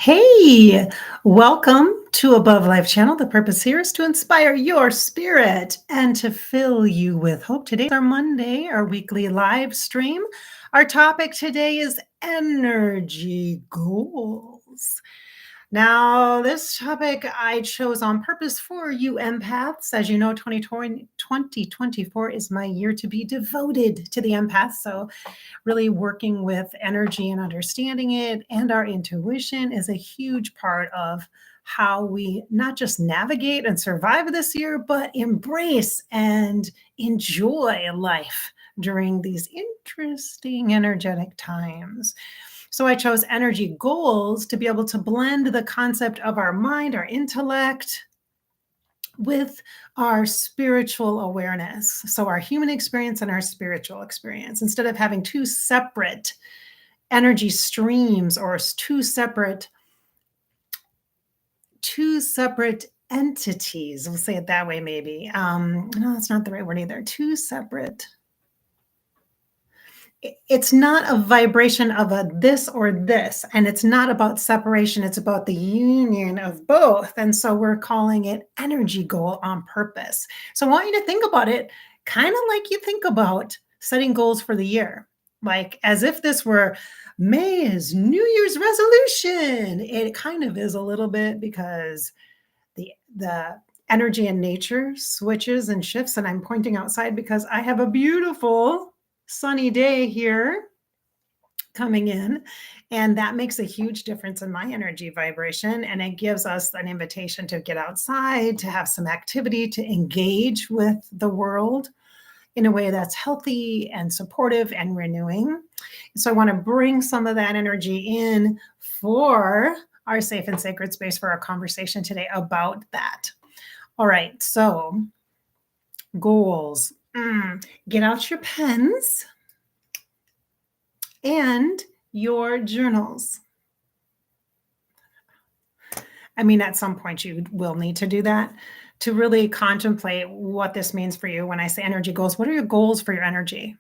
Hey, welcome to Above Life Channel. The purpose here is to inspire your spirit and to fill you with hope. Today's our Monday, our weekly live stream. Our topic today is energy goals. Now, this topic I chose on purpose for you empaths. As you know, 2024 is my year to be devoted to the empaths. So really working with energy and understanding it and our intuition is a huge part of how we not just navigate and survive this year, but embrace and enjoy life during these interesting energetic times. So I chose energy goals to be able to blend the concept of our mind, our intellect, with our spiritual awareness. So our human experience and our spiritual experience, instead of having two separate energy streams or two separate entities. We'll say it that way, maybe. No, that's not the right word either. Two separate. It's not a vibration of a this or this, and it's not about separation. It's about the union of both. And so we're calling it energy goal on purpose. So I want you to think about it kind of like you think about setting goals for the year, like as if this were May is New Year's resolution. It kind of is a little bit because the energy in nature switches and shifts. And I'm pointing outside because I have a beautiful sunny day here coming in, and that makes a huge difference in my energy vibration, and it gives us an invitation to get outside, to have some activity, to engage with the world in a way that's healthy and supportive and renewing. So I want to bring some of that energy in for our safe and sacred space for our conversation today about that. All right, so goals. Get out your pens and your journals. I mean, at some point you will need to do that to really contemplate what this means for you. When I say energy goals, what are your goals for your energy?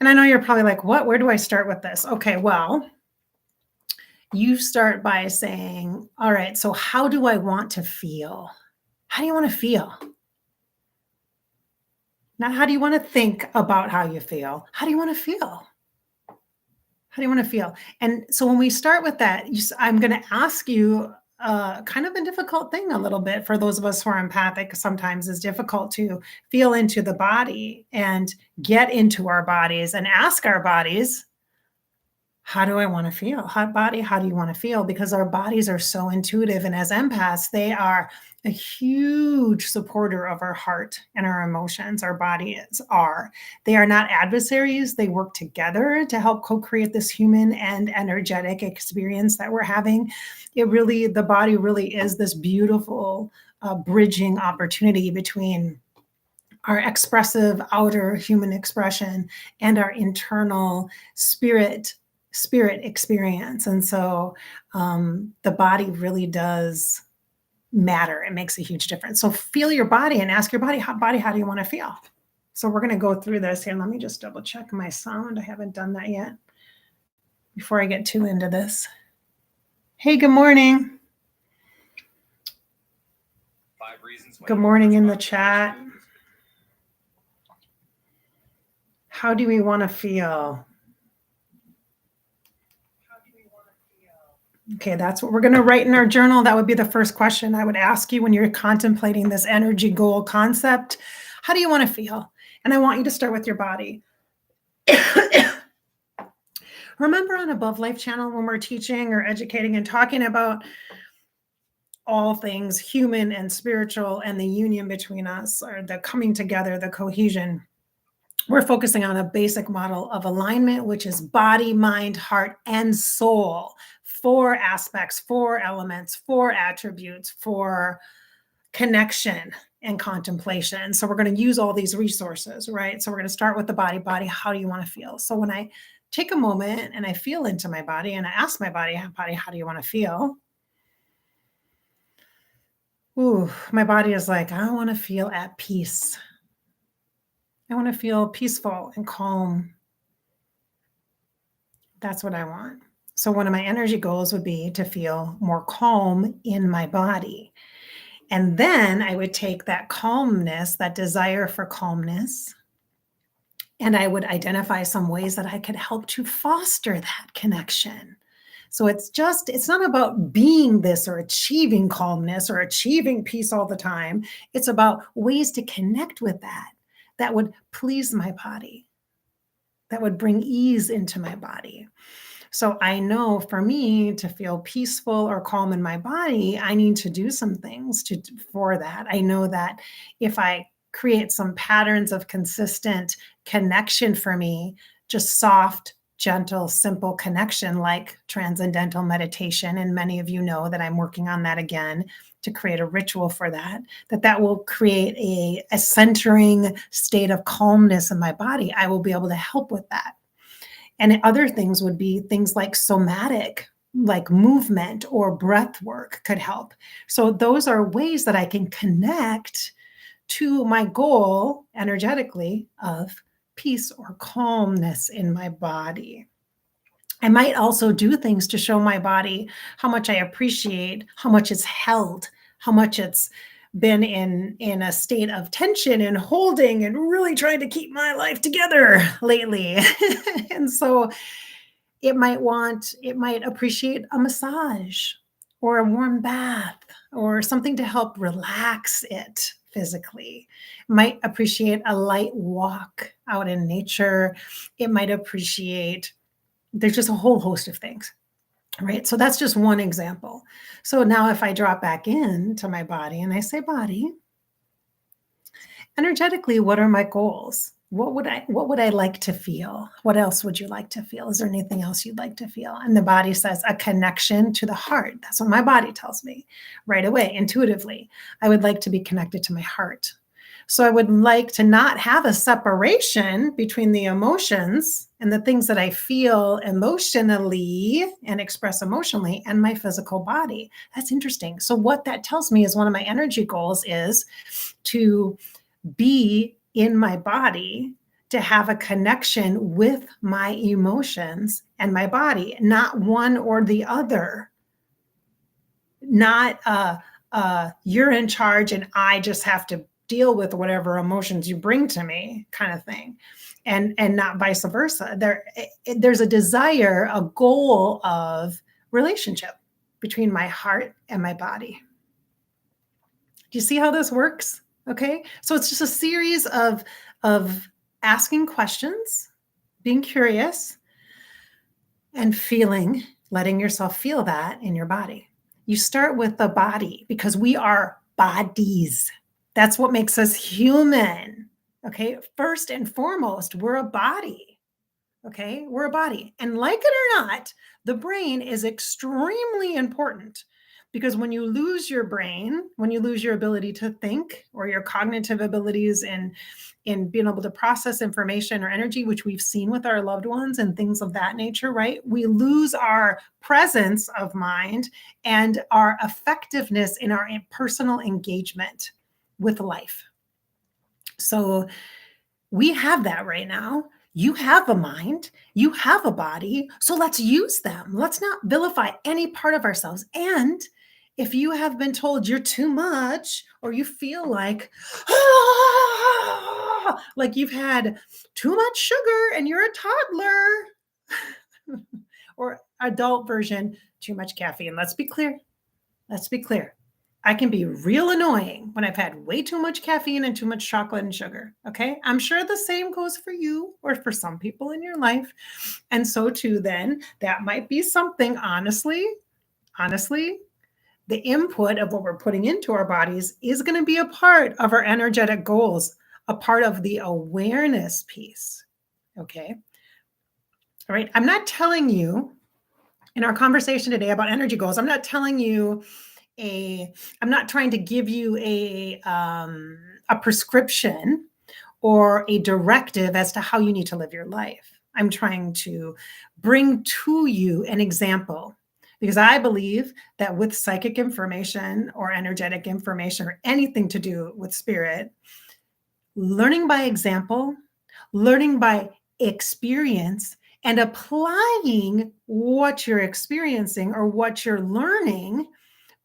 And I know you're probably like, what? Where do I start with this? Okay, well, you start by saying, all right, so how do I want to feel? How do you want to feel? Not how do you want to think about how you feel? How do you want to feel? How do you want to feel? And so when we start with that, I'm going to ask you kind of a difficult thing a little bit for those of us who are empathic. Sometimes it's difficult to feel into the body and get into our bodies and ask our bodies, how do I want to feel? How do you want to feel? Because our bodies are so intuitive. And as empaths, they are a huge supporter of our heart and our emotions. Our bodies are. They are not adversaries. They work together to help co-create this human and energetic experience that we're having. The body really is this beautiful bridging opportunity between our expressive outer human expression and our internal spirit experience. And so the body really does matter. It makes a huge difference. So feel your body and ask your body, how do you want to feel? So we're going to go through this here. Let me just double check my sound. I haven't done that yet before I get too into this. Hey, good morning. 5 reasons. Good morning in the chat. How do we want to feel? Okay, that's what we're going to write in our journal. That would be the first question I would ask you when you're contemplating this energy goal concept. How do you want to feel? And I want you to start with your body. Remember on Above Life Channel when we're teaching or educating and talking about all things human and spiritual and the union between us, or the coming together, the cohesion, we're focusing on a basic model of alignment, which is body, mind, heart, and soul. 4 aspects, 4 elements, 4 attributes for connection and contemplation. So we're going to use all these resources, right? So we're going to start with the body. Body, how do you want to feel? So when I take a moment and I feel into my body and I ask my body, how do you want to feel? Ooh, my body is like, I want to feel at peace. I want to feel peaceful and calm. That's what I want. So one of my energy goals would be to feel more calm in my body. And then I would take that calmness, that desire for calmness, and I would identify some ways that I could help to foster that connection. So it's not about being this or achieving calmness or achieving peace all the time. It's about ways to connect with that would please my body, that would bring ease into my body. So I know for me to feel peaceful or calm in my body, I need to do some things for that. I know that if I create some patterns of consistent connection for me, just soft, gentle, simple connection like transcendental meditation, and many of you know that I'm working on that again to create a ritual for that will create a centering state of calmness in my body. I will be able to help with that. And other things would be things like somatic, like movement or breath work could help. So those are ways that I can connect to my goal energetically of peace or calmness in my body. I might also do things to show my body how much I appreciate, how much it's held, how much it's been in a state of tension and holding and really trying to keep my life together lately. And so it might appreciate a massage or a warm bath or something to help relax it physically. It might appreciate a light walk out in nature. It might appreciate, there's just a whole host of things, right? So that's just one example. So now if I drop back into my body and I say, body, energetically, what are my goals? What would I like to feel? What else would you like to feel? Is there anything else you'd like to feel? And the body says a connection to the heart. That's what my body tells me right away, intuitively. I would like to be connected to my heart. So I would like to not have a separation between the emotions and the things that I feel emotionally and express emotionally and my physical body. That's interesting. So what that tells me is one of my energy goals is to be in my body, to have a connection with my emotions and my body, not one or the other. Not you're in charge and I just have to deal with whatever emotions you bring to me kind of thing. And not vice versa. There's a desire, a goal of relationship between my heart and my body. Do you see how this works? Okay. So it's just a series of asking questions, being curious, and feeling, letting yourself feel that in your body. You start with the body because we are bodies. That's what makes us human. Okay. First and foremost, we're a body. Okay. We're a body. And like it or not, the brain is extremely important because when you lose your brain, when you lose your ability to think or your cognitive abilities in being able to process information or energy, which we've seen with our loved ones and things of that nature, right? We lose our presence of mind and our effectiveness in our personal engagement with life. So we have that right now. You have a mind, you have a body, so let's use them. Let's not vilify any part of ourselves. And if you have been told you're too much or you feel like you've had too much sugar and you're a toddler or adult version, too much caffeine. Let's be clear. Let's be clear. I can be real annoying when I've had way too much caffeine and too much chocolate and sugar. Okay. I'm sure the same goes for you or for some people in your life. And so too, then that might be something, honestly, the input of what we're putting into our bodies is going to be a part of our energetic goals, a part of the awareness piece. Okay. All right. I'm not telling you in our conversation today about energy goals, I'm not telling you I'm not trying to give you a prescription or a directive as to how you need to live your life. I'm trying to bring to you an example because I believe that with psychic information or energetic information or anything to do with spirit, learning by example, learning by experience, and applying what you're experiencing or what you're learning,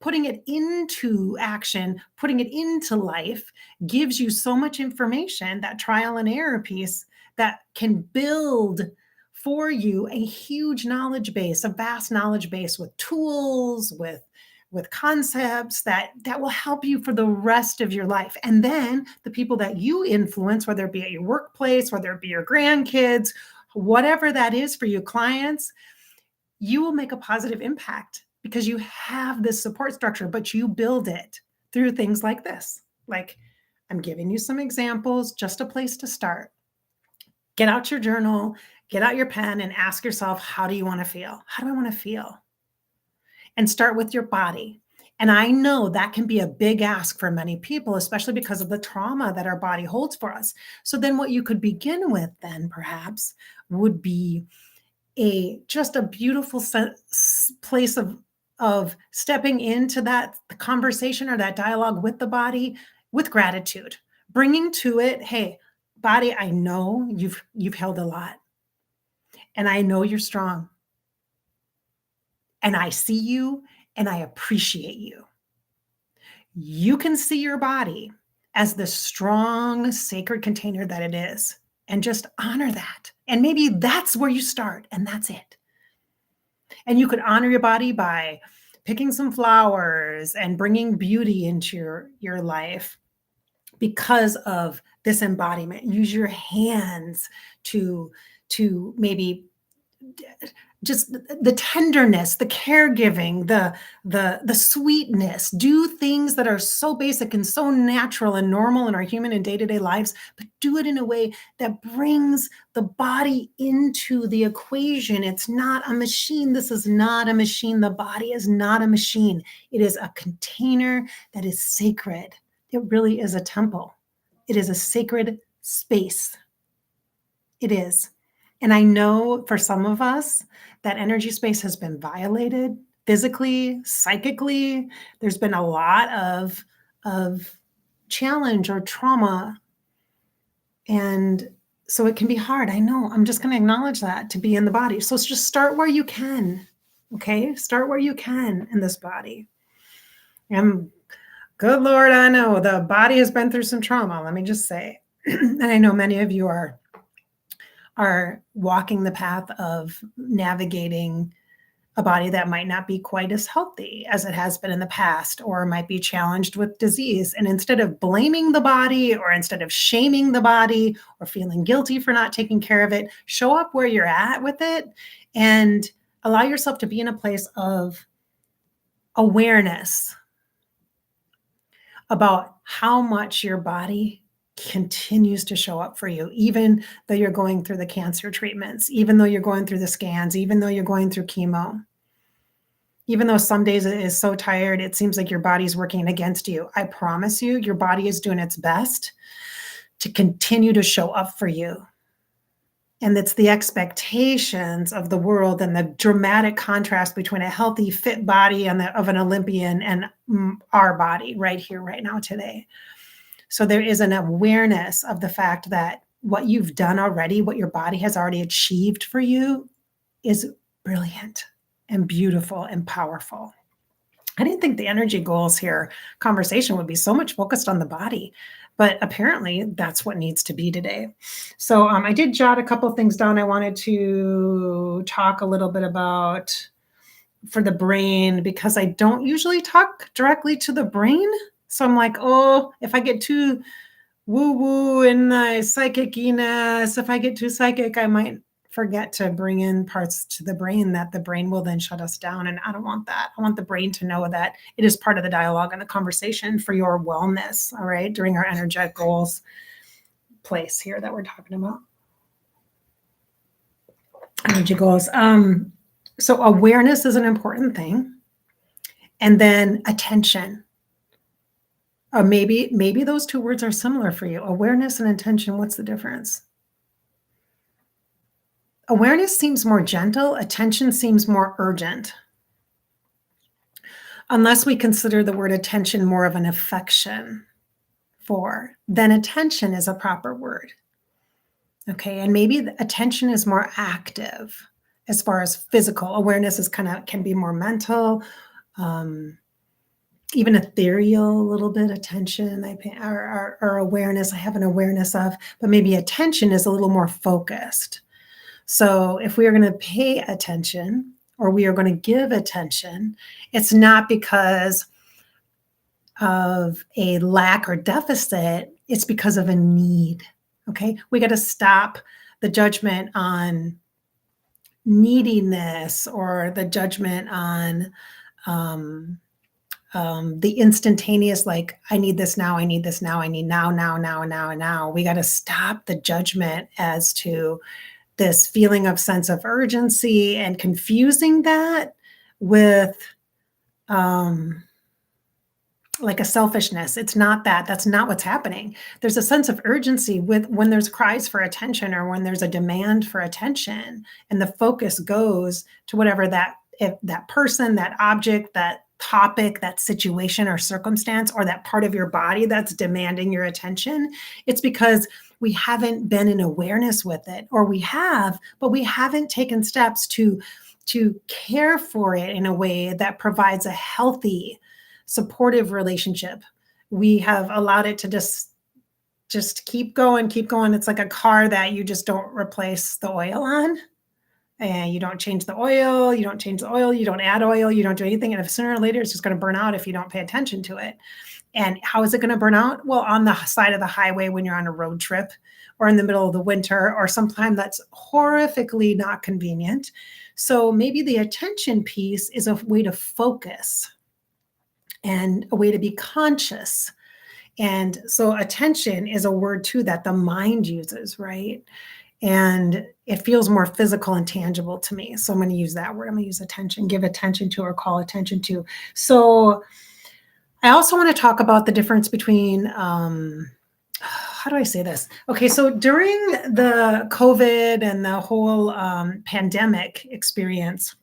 putting it into action, putting it into life gives you so much information, that trial and error piece that can build for you a huge knowledge base, a vast knowledge base with tools, with concepts that will help you for the rest of your life. And then the people that you influence, whether it be at your workplace, whether it be your grandkids, whatever that is for you, clients, you will make a positive impact because you have this support structure, but you build it through things like this. Like, I'm giving you some examples, just a place to start. Get out your journal, get out your pen, and ask yourself, how do you want to feel? How do I want to feel? And start with your body. And I know that can be a big ask for many people, especially because of the trauma that our body holds for us. So then what you could begin with then perhaps would be just a beautiful place of stepping into that conversation or that dialogue with the body with gratitude, bringing to it, hey, body, I know you've held a lot, and I know you're strong, and I see you, and I appreciate you. You can see your body as the strong, sacred container that it is, and just honor that. And maybe that's where you start, and that's it. And you could honor your body by picking some flowers and bringing beauty into your life because of this embodiment. Use your hands to maybe just the tenderness, the caregiving, the sweetness. Do things that are so basic and so natural and normal in our human and day-to-day lives, but do it in a way that brings the body into the equation. It's not a machine. This is not a machine. The body is not a machine. It is a container that is sacred. It really is a temple. It is a sacred space. It is. And I know for some of us, that energy space has been violated physically, psychically. There's been a lot of challenge or trauma. And so it can be hard. I know. I'm just going to acknowledge that, to be in the body. So just start where you can. Okay? Start where you can in this body. And good Lord, I know the body has been through some trauma, let me just say. And I know many of you are walking the path of navigating a body that might not be quite as healthy as it has been in the past, or might be challenged with disease. And instead of blaming the body, or instead of shaming the body, or feeling guilty for not taking care of it, show up where you're at with it and allow yourself to be in a place of awareness about how much your body continues to show up for you, even though you're going through the cancer treatments, even though you're going through the scans, even though you're going through chemo, even though some days it is so tired, it seems like your body's working against you. I promise you, your body is doing its best to continue to show up for you. And it's the expectations of the world and the dramatic contrast between a healthy, fit body of an Olympian and our body right here, right now, today. So there is an awareness of the fact that what you've done already, what your body has already achieved for you, is brilliant and beautiful and powerful. I didn't think the energy goals here conversation would be so much focused on the body, but apparently that's what needs to be today. So I did jot a couple of things down I wanted to talk a little bit about for the brain, because I don't usually talk directly to the brain. So I'm like, oh, if I get too woo-woo in my psychic-iness, if I get too psychic, I might forget to bring in parts to the brain that the brain will then shut us down. And I don't want that. I want the brain to know that it is part of the dialogue and the conversation for your wellness, all right, during our energetic goals place here that we're talking about. Energy goals. So awareness is an important thing. And then attention. Maybe those two words are similar for you. Awareness and intention, what's the difference? Awareness seems more gentle. Attention seems more urgent. Unless we consider the word attention more of an affection for, then attention is a proper word. Okay. And maybe the attention is more active as far as physical awareness is kind of can be more mental, um, even ethereal, a little bit attention, or awareness. I have an awareness of, but maybe attention is a little more focused. So if we are going to pay attention or we are going to give attention, it's not because of a lack or deficit, it's because of a need. Okay. We got to stop the judgment on neediness or the judgment on um, the instantaneous, like, I need this now, I need this now, I need now, now, now, now, and now. We got to stop the judgment as to this feeling of sense of urgency and confusing that with um, like a selfishness. It's not that. That's not what's happening. There's a sense of urgency with when there's cries for attention or when there's a demand for attention, and the focus goes to whatever that if that person, that object, that topic, that situation or circumstance, or that part of your body that's demanding your attention. It's because we haven't been in awareness with it, or we have, but we haven't taken steps to care for it in a way that provides a healthy supportive relationship. We have allowed it to just keep going, keep going. It's like a car that you just don't replace the oil on, and you don't change the oil, you don't change the oil, you don't add oil, you don't do anything, and if sooner or later it's just going to burn out if you don't pay attention to it. And how is it going to burn out? Well, on the side of the highway when you're on a road trip, or in the middle of the winter, or sometime that's horrifically not convenient. So maybe the attention piece is a way to focus and a way to be conscious. And so attention is a word too that the mind uses, right? And it feels more physical and tangible to me. So I'm going to use that word. I'm going to use attention, give attention to, or call attention to. So I also want to talk about the difference between, how do I say this? Okay, so during the COVID and the whole pandemic experience,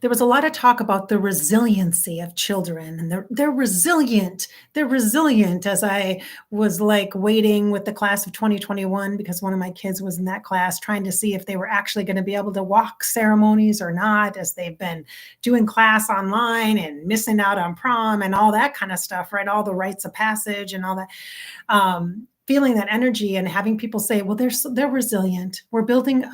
there was a lot of talk about the resiliency of children, and they're resilient. They're resilient. As I was like waiting with the class of 2021, because one of my kids was in that class, trying to see if they were actually going to be able to walk ceremonies or not, as they've been doing class online and missing out on prom and all that kind of stuff, right? All the rites of passage and all that. Feeling that energy and having people say, well, they're resilient. We're building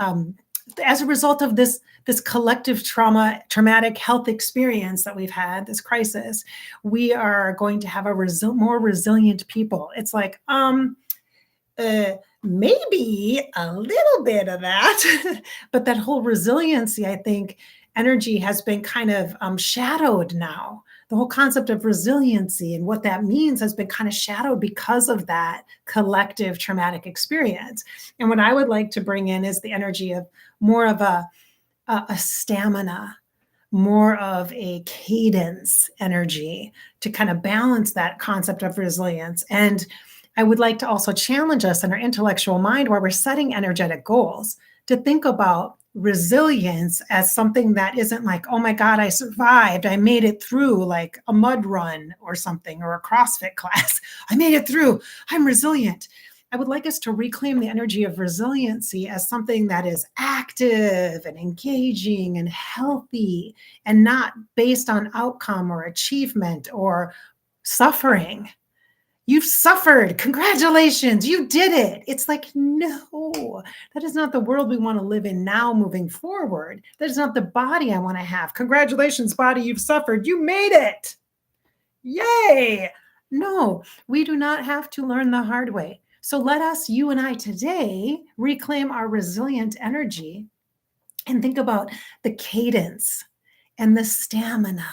as a result of this collective traumatic health experience that we've had, this crisis, we are going to have a more resilient people. It's like, maybe a little bit of that, but that whole resiliency, I think, energy has been kind of shadowed now. The whole concept of resiliency and what that means has been kind of shadowed because of that collective traumatic experience. And what I would like to bring in is the energy of more of a stamina, more of a cadence energy to kind of balance that concept of resilience. And I would like to also challenge us in our intellectual mind, where we're setting energetic goals, to think about resilience as something that isn't like, oh my God, I survived. I made it through, like a mud run or something, or a CrossFit class. I made it through. I'm resilient. I would like us to reclaim the energy of resiliency as something that is active and engaging and healthy, and not based on outcome or achievement or suffering. You've suffered. Congratulations. You did it. It's like, no, that is not the world we want to live in now moving forward. That is not the body I want to have. Congratulations, body. You've suffered. You made it. Yay. No, we do not have to learn the hard way. So let us, you and I today, reclaim our resilient energy and think about the cadence and the stamina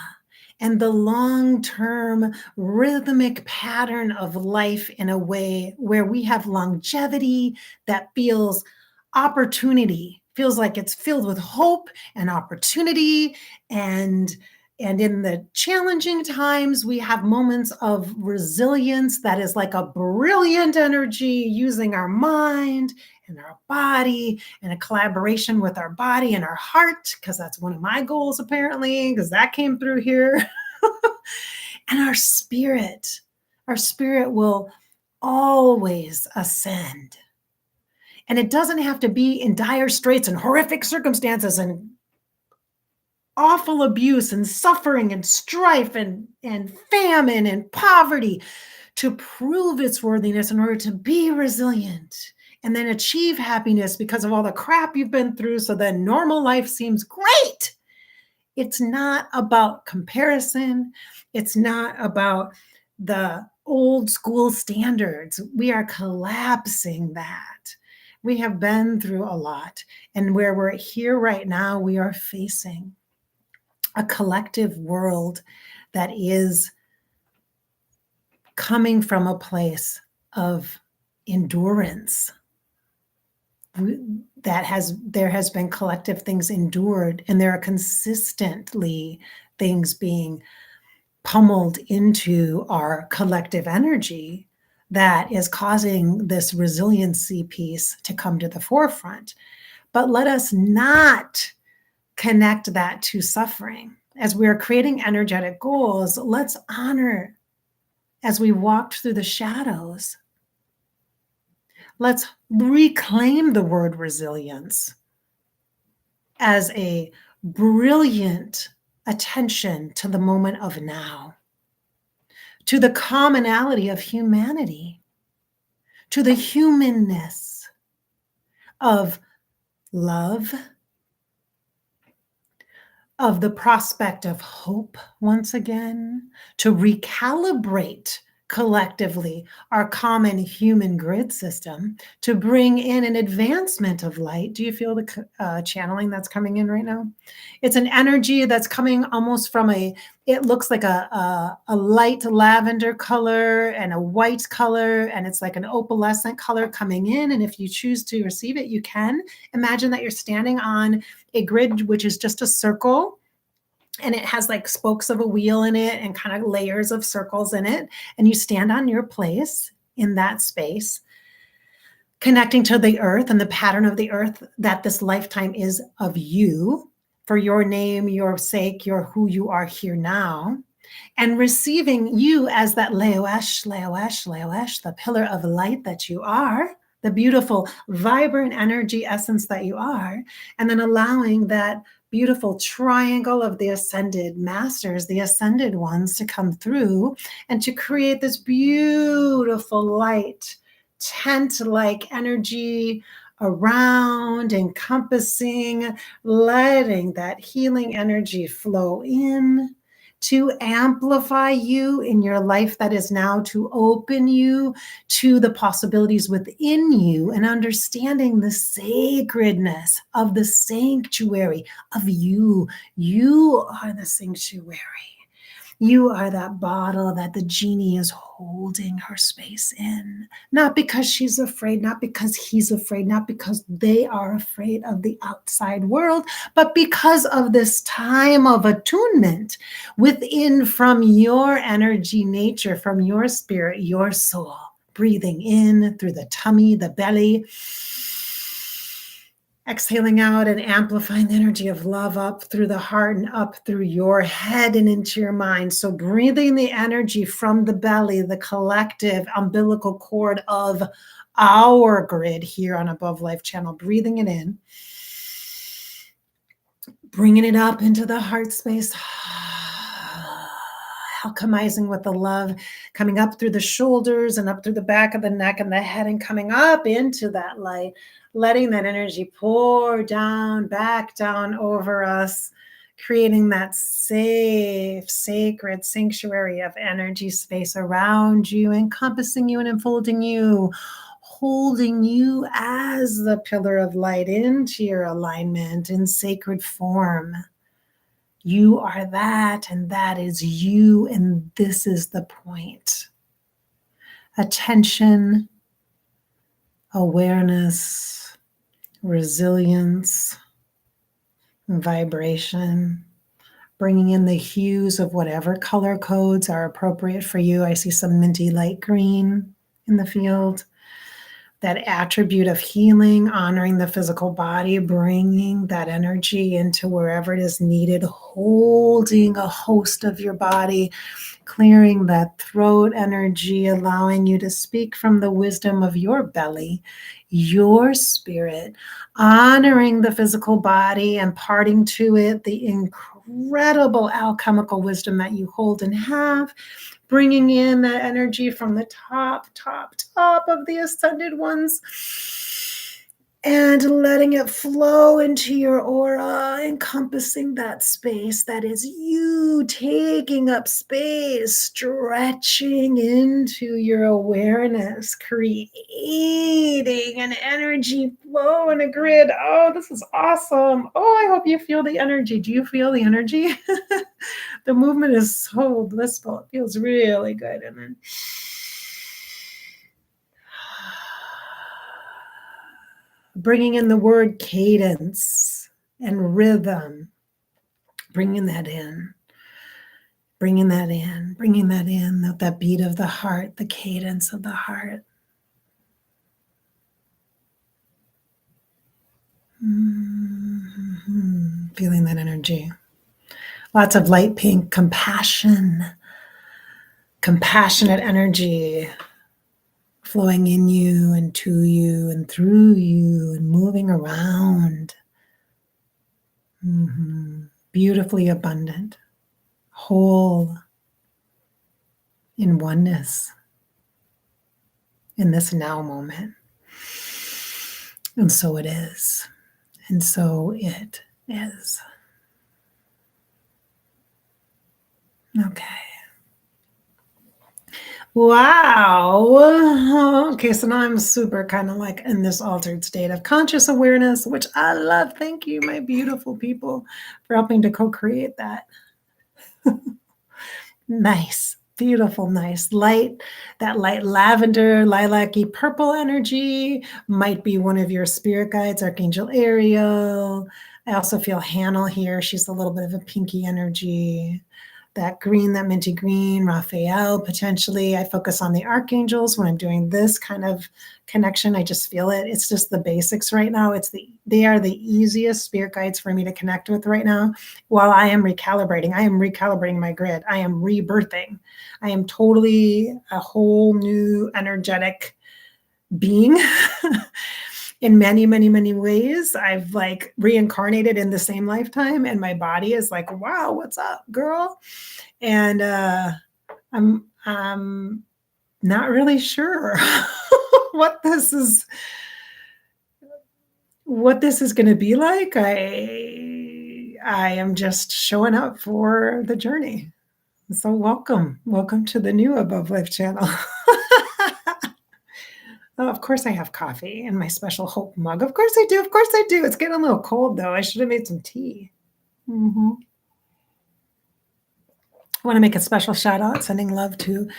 and the long-term rhythmic pattern of life in a way where we have longevity that feels opportunity, feels like it's filled with hope and opportunity. And in the challenging times, we have moments of resilience that is like a brilliant energy, using our mind and our body and a collaboration with our body and our heart, because that's one of my goals, apparently, because that came through here. And our spirit will always ascend. And it doesn't have to be in dire straits and horrific circumstances and awful abuse and suffering and strife and famine and poverty to prove its worthiness in order to be resilient and then achieve happiness because of all the crap you've been through. So then normal life seems great. It's not about comparison. It's not about the old school standards. We are collapsing that. We have been through a lot. And where we're here right now, we are facing a collective world that is coming from a place of endurance. There has been collective things endured, and there are consistently things being pummeled into our collective energy that is causing this resiliency piece to come to the forefront. But let us not connect that to suffering. As we are creating energetic goals, let's honor as we walked through the shadows. Let's reclaim the word resilience as a brilliant attention to the moment of now, to the commonality of humanity, to the humanness of love, of the prospect of hope once again, to recalibrate collectively our common human grid system, to bring in an advancement of light. Do you feel the channeling that's coming in right now? It's an energy that's coming almost from it looks like a light lavender color and a white color, and it's like an opalescent color coming in. And if you choose to receive it, you can. Imagine that you're standing on a grid, which is just a circle, and it has like spokes of a wheel in it and kind of layers of circles in it. And you stand on your place in that space, connecting to the earth and the pattern of the earth that this lifetime is of you, for your name, your sake, your who you are here now, and receiving you as that Leoesh, Leoesh, Leoesh, the pillar of light that you are, the beautiful, vibrant energy essence that you are, and then allowing that beautiful triangle of the ascended masters, the ascended ones, to come through and to create this beautiful light, tent-like energy around, encompassing, letting that healing energy flow in to amplify you in your life that is now, to open you to the possibilities within you, and understanding the sacredness of the sanctuary of you. You are the sanctuary. You are that bottle that the genie is holding her space in. Not because she's afraid, not because he's afraid, not because they are afraid of the outside world, but because of this time of attunement within, from your energy nature, from your spirit, your soul. Breathing in through the tummy, the belly. Exhaling out and amplifying the energy of love up through the heart and up through your head and into your mind. So breathing the energy from the belly, the collective umbilical cord of our grid here on Above Life Channel, breathing it in, bringing it up into the heart space, alchemizing with the love, coming up through the shoulders and up through the back of the neck and the head, and coming up into that light, letting that energy pour down, back down over us, creating that safe, sacred sanctuary of energy space around you, encompassing you and enfolding you, holding you as the pillar of light into your alignment in sacred form. You are that, and that is you, and this is the point. Attention, awareness, resilience, vibration, bringing in the hues of whatever color codes are appropriate for you. I see some minty light green in the field. That attribute of healing, honoring the physical body, bringing that energy into wherever it is needed, holding a host of your body, clearing that throat energy, allowing you to speak from the wisdom of your belly your spirit, honoring the physical body and parting to it the incredible alchemical wisdom that you hold and have, bringing in that energy from the top of the ascended ones and letting it flow into your aura, encompassing that space that is you, taking up space, stretching into your awareness, creating an energy flow and a grid. Oh, this is awesome. Oh, I hope you feel the energy. Do you feel the energy? The movement is so blissful. It feels really good. And then bringing in the word cadence and rhythm, bringing that in, bringing that in, bringing that in, that beat of the heart, the cadence of the heart. Mm-hmm. Feeling that energy. Lots of light pink, compassion, compassionate energy flowing in you and to you and through you and moving around. Mm-hmm. Beautifully abundant, whole, in oneness in this now moment. And so it is. And so it is. Okay. Wow. Okay, so now I'm super kind of like in this altered state of conscious awareness, which I love. Thank you, my beautiful people, for helping to co-create that. Nice, beautiful, nice light. That light lavender, lilac-y purple energy might be one of your spirit guides, Archangel Ariel. I also feel Hannah here. She's a little bit of a pinky energy. That green, that minty green, Raphael, potentially. I focus on the archangels when I'm doing this kind of connection. I just feel it. It's just the basics right now. They are the easiest spirit guides for me to connect with right now while I am recalibrating. I am recalibrating my grid. I am rebirthing. I am totally a whole new energetic being. In many, many, many ways. I've like reincarnated in the same lifetime, and my body is like, wow, what's up, girl? And I'm not really sure what this is going to be like. I am just showing up for the journey. So welcome to the new Above Life channel. Oh, of course I have coffee in my special Hope mug. Of course I do. Of course I do. It's getting a little cold though. I should have made some tea. Mm-hmm. I want to make a special shout out, sending love to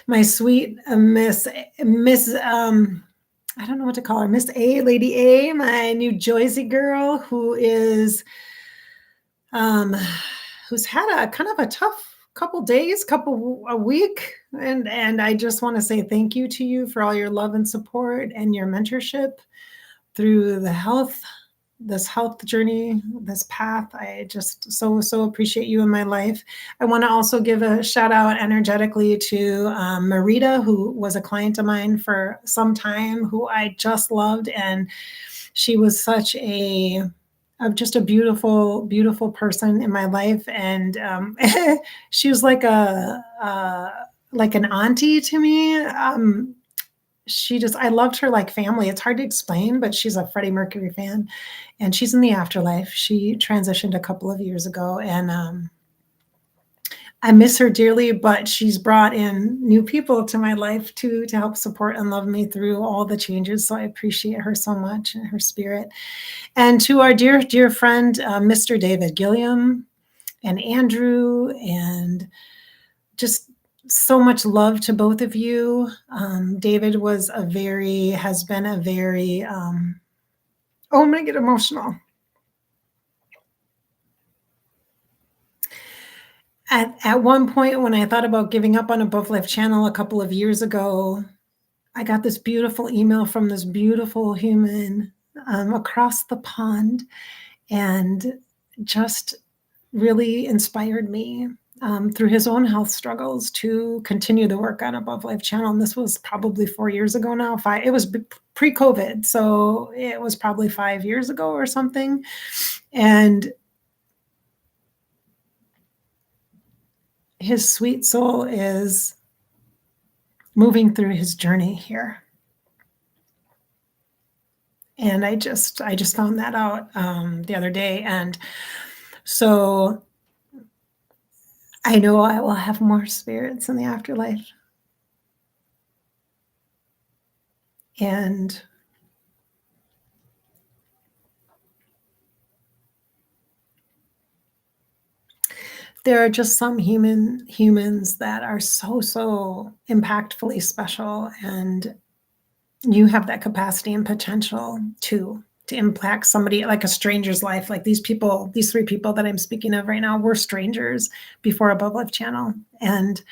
my sweet Miss I don't know what to call her, Miss A, Lady A, my New Jersey girl who's had a kind of a tough couple days, a week, and I just want to say thank you to you for all your love and support and your mentorship through this health journey, this path. I just so appreciate you in my life. I want to also give a shout out energetically to Marita, who was a client of mine for some time, who I just loved, and she was such just a beautiful, beautiful person in my life, and she was like like an auntie to me. I loved her like family. It's hard to explain, but she's a Freddie Mercury fan, and she's in the afterlife. She transitioned a couple of years ago, and I miss her dearly, but she's brought in new people to my life to help support and love me through all the changes. So I appreciate her so much and her spirit. And to our dear, dear friend, Mr. David Gilliam and Andrew, and just so much love to both of you. David has been a very, I'm going to get emotional. At one point, when I thought about giving up on Above Life channel a couple of years ago, I got this beautiful email from this beautiful human across the pond, and just really inspired me through his own health struggles to continue the work on Above Life channel. And this was probably 4 years ago now. It was pre-COVID. So it was probably 5 years ago or something. And his sweet soul is moving through his journey here. And I just found that out the other day. And so I know I will have more spirits in the afterlife. And there are just some humans that are so impactfully special, and you have that capacity and potential to impact somebody, like a stranger's life. Like these people, these 3 people that I'm speaking of right now, were strangers before Above Life channel, and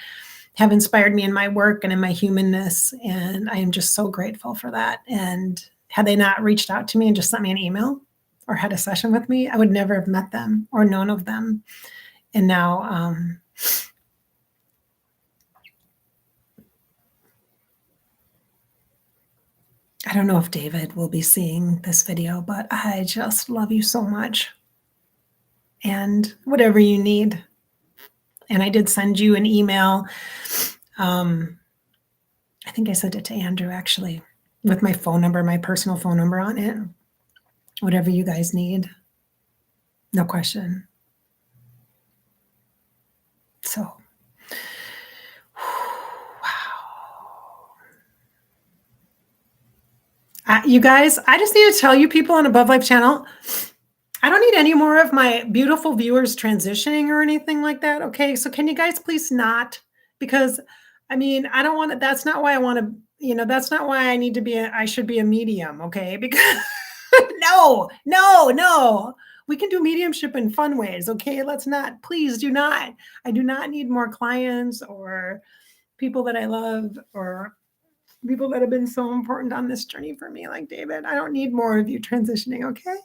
have inspired me in my work and in my humanness. And I am just so grateful for that. And had they not reached out to me and just sent me an email or had a session with me, I would never have met them or known of them. And now, I don't know if David will be seeing this video, but I just love you so much. And whatever you need. And I did send you an email. I think I sent it to Andrew, actually, with my phone number, my personal phone number on it. Whatever you guys need. No question. So, wow. You guys, I just need to tell you, people on Above Life channel, I don't need any more of my beautiful viewers transitioning or anything like that. Okay. So can you guys please not? Because I mean, I don't want to, that's not why I want to, that's not why I need to be, I should be a medium. Okay. Because no. We can do mediumship in fun ways. Okay. Let's not, please do not. I do not need more clients or people that I love or people that have been so important on this journey for me, like David. I don't need more of you transitioning. Okay.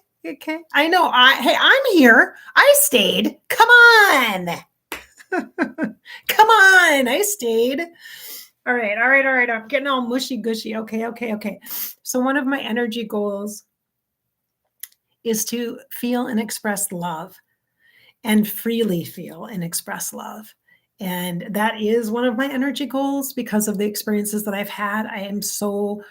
I know. Hey, I'm here. I stayed. Come on. Come on. I stayed. All right. I'm getting all mushy gushy. Okay. So one of my energy goals is to feel and express love, and freely feel and express love. And that is one of my energy goals because of the experiences that I've had. I am so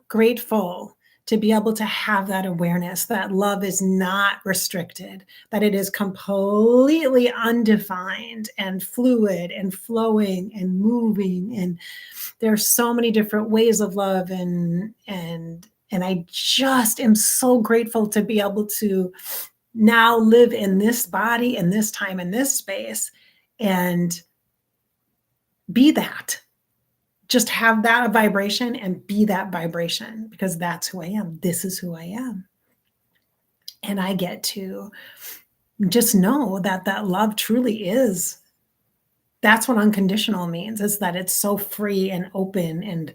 grateful to be able to have that awareness that love is not restricted, that it is completely undefined and fluid and flowing and moving. And there's so many different ways of love. And I just am so grateful to be able to now live in this body, in this time, in this space, and be that. Just have that vibration and be that vibration, because that's who I am. This is who I am. And I get to just know that that love truly is. That's what unconditional means, is that it's so free and open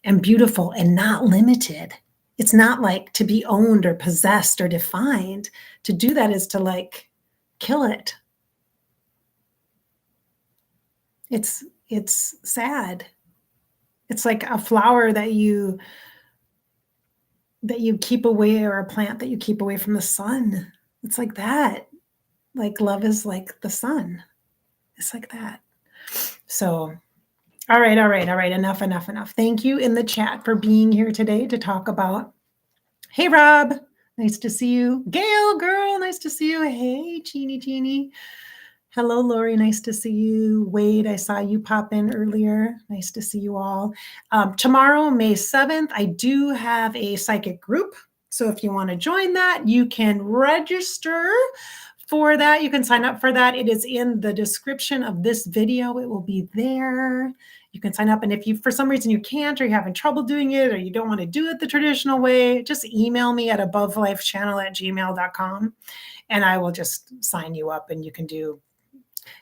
and beautiful and not limited. It's not like to be owned or possessed or defined. To do that is to like kill it. It's sad. It's like a flower that you keep away, or a plant that you keep away from the sun. It's like that. Like love is like the sun. It's like that. So, all right. Enough. Thank you in the chat for being here today to talk about. Hey, Rob. Nice to see you. Gail, girl, nice to see you. Hey, Jeannie. Hello, Lori. Nice to see you. Wade, I saw you pop in earlier. Nice to see you all. Tomorrow, May 7th, I do have a psychic group. So if you want to join that, you can register for that. You can sign up for that. It is in the description of this video. It will be there. You can sign up. And if you, for some reason you can't, or you're having trouble doing it, or you don't want to do it the traditional way, just email me at abovelifechannel@gmail.com, and I will just sign you up, and you can do,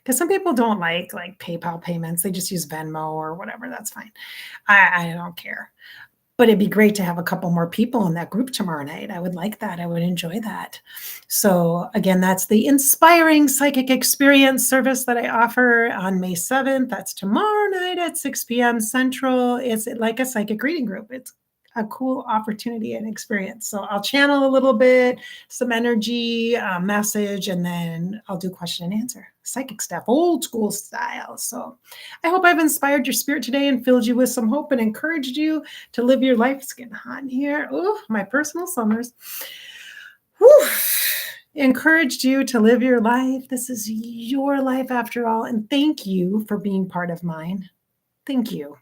because some people don't like PayPal payments. They just use Venmo or whatever. That's fine. I don't care. But it'd be great to have a couple more people in that group tomorrow night. I would like that. I would enjoy that. So again, that's the Inspiring Psychic Experience service that I offer on May 7th. That's tomorrow night at 6 p.m. Central. It's like a psychic reading group. It's a cool opportunity and experience. So I'll channel a little bit, some energy, message, and then I'll do question and answer, psychic stuff, old school style. So I hope I've inspired your spirit today and filled you with some hope and encouraged you to live your life. It's getting hot in here. Oh, my personal summers. Whew. Encouraged you to live your life. This is your life after all. And thank you for being part of mine. Thank you.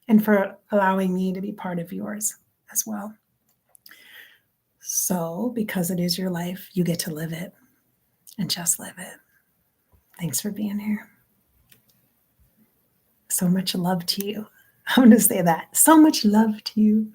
And for allowing me to be part of yours as well. So, because it is your life, you get to live it and just live it. Thanks for being here. So much love to you. I'm going to say that. So much love to you.